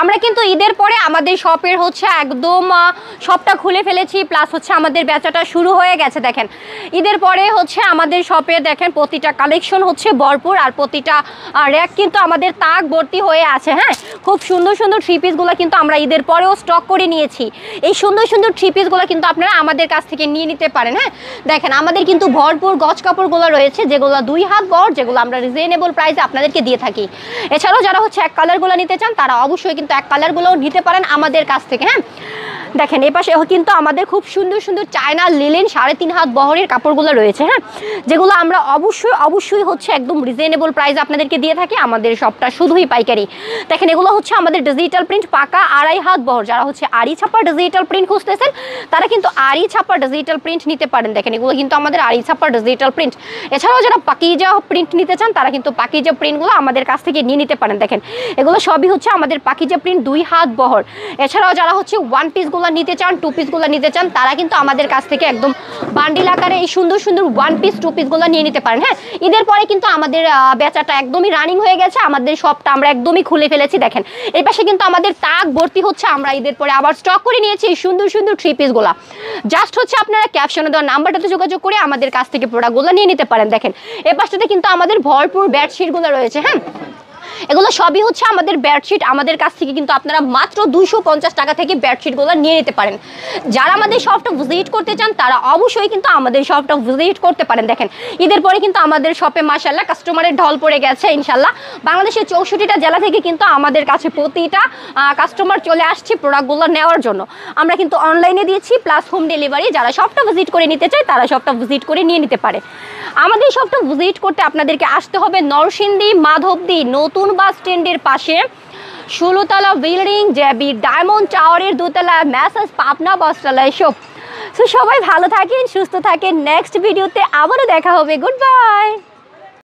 আমরা কিন্তু ঈদের পরে আমাদের শপের হচ্ছে একদম শপটা খুলে ফেলেছি, প্লাস হচ্ছে আমাদের বেচাটা শুরু হয়ে গেছে। দেখেন ঈদের পরে হচ্ছে আমাদের শপে দেখেন প্রতিটা কালেকশন হচ্ছে ভরপুর, আর প্রতিটা র্যাক কিন্তু আমাদের তাক ভর্তি হয়ে আছে। হ্যাঁ, খুব সুন্দর সুন্দর থ্রি পিসগুলো কিন্তু আমরা ঈদের পরেও স্টক করে নিয়েছি। এই সুন্দর সুন্দর থ্রি পিসগুলো কিন্তু আপনারা আমাদের কাছ থেকে নিয়ে নিতে পারেন। হ্যাঁ, দেখেন আমাদের কিন্তু ভরপুর গজ কাপড়গুলো রয়েছে, যেগুলো 2 হাত বড়, যেগুলো আমরা রিজনেবল প্রাইসে আপনাদেরকে দিয়ে থাকি। এছাড়াও যারা হচ্ছে এক কালারগুলো নিতে চান তারা অবশ্যই কিন্তু এক কালারগুলোও নিতে পারেন আমাদের কাছ থেকে। হ্যাঁ, দেখেন এপাশে কিন্তু আমাদের খুব সুন্দর সুন্দর চায়না লিলেন 3.5 হাত বহরের কাপড়গুলো রয়েছে। হ্যাঁ, যেগুলো আমরা অবশ্যই হচ্ছে একদম রিজনেবল প্রাইস আপনাদেরকে দিয়ে থাকি। আমাদের সবটা শুধুই পাইকারি। দেখেন এগুলো হচ্ছে আমাদের ডিজিটাল প্রিন্ট পাকা 2.5 হাত বহর। যারা হচ্ছে আড়ি ছাপা ডিজিটাল প্রিন্ট খুঁজতেছেন তারা কিন্তু আড়ি ছাপা ডিজিটাল প্রিন্ট নিতে পারেন। দেখেন এগুলো কিন্তু আমাদের আড়ি ছাপা ডিজিটাল প্রিন্ট। এছাড়াও যারা পাকিজা প্রিন্ট নিতে চান তারা কিন্তু পাকিজা প্রিন্টগুলো আমাদের কাছ থেকে নিয়ে নিতে পারেন। দেখেন এগুলো সবই হচ্ছে আমাদের পাকিজা প্রিন্ট 2 হাত বহর। এছাড়াও যারা হচ্ছে 1 পিসগুলো নিতে চান, 2 পিসগুলো নিতে চান তারা কিন্তু আমাদের কাছ থেকে একদম বান্ডিল আকারে এই সুন্দর সুন্দর 1 পিস 2 পিসগুলো নিয়ে নিতে পারেন। হ্যাঁ, ঈদের পরে কিন্তু আমাদের বেচাটা একদমই রানিং হয়ে গেছে, আমাদের শপটা আমরা একদমই খুলে ফেলেছি। দেখেন এই পাশে কিন্তু আমাদের তাক ভর্তি হচ্ছে, আমরা ঈদের পরে আবার স্টক করে নিয়েছি এই সুন্দর সুন্দর 3 পিসগুলো। জাস্ট হচ্ছে আপনারা ক্যাপশনে দেওয়া নাম্বারটাতে যোগাযোগ করে আমাদের কাছ থেকে প্রোডাক্টগুলো নিয়ে নিতে পারেন। দেখেন এই পাশটাতে কিন্তু আমাদের ভরপুর বেডশিটগুলো রয়েছে। হ্যাঁ, এগুলো সবই হচ্ছে আমাদের বেডশিট। আমাদের কাছ থেকে কিন্তু আপনারা মাত্র 250 টাকা থেকে বেডশিটগুলো নিয়ে নিতে পারেন। যারা আমাদের শপটা ভিজিট করতে চান তারা অবশ্যই কিন্তু আমাদের শপটা ভিজিট করতে পারেন। দেখেন ঈদের পরে কিন্তু আমাদের শপে মাশাআল্লাহ কাস্টমারের ঢল পড়ে গেছে। ইনশাআল্লাহ বাংলাদেশের 64টা জেলা থেকে কিন্তু আমাদের কাছে প্রতিটা কাস্টমার চলে আসছে প্রোডাক্টগুলো নেওয়ার জন্য। আমরা কিন্তু অনলাইনে দিয়েছি প্লাস হোম ডেলিভারি। যারা শপটা ভিজিট করে নিতে চায় তারা শপটা ভিজিট করে নিয়ে নিতে পারে। আমাদের শপটা ভিজিট করতে আপনাদেরকে আসতে হবে নরসিংদী মাধবদী নতুন বাস স্ট্যান্ডের পাশে 16 তলা বিল্ডিং জেবি ডায়মন্ড টাওয়ারের 2 তলা মেসার্স পাবনা বস্ত্রালয় শপ। সো সবাই ভালো থাকেন, সুস্থ থাকেন। নেক্সট ভিডিওতে আবারও দেখা হবে। Good bye.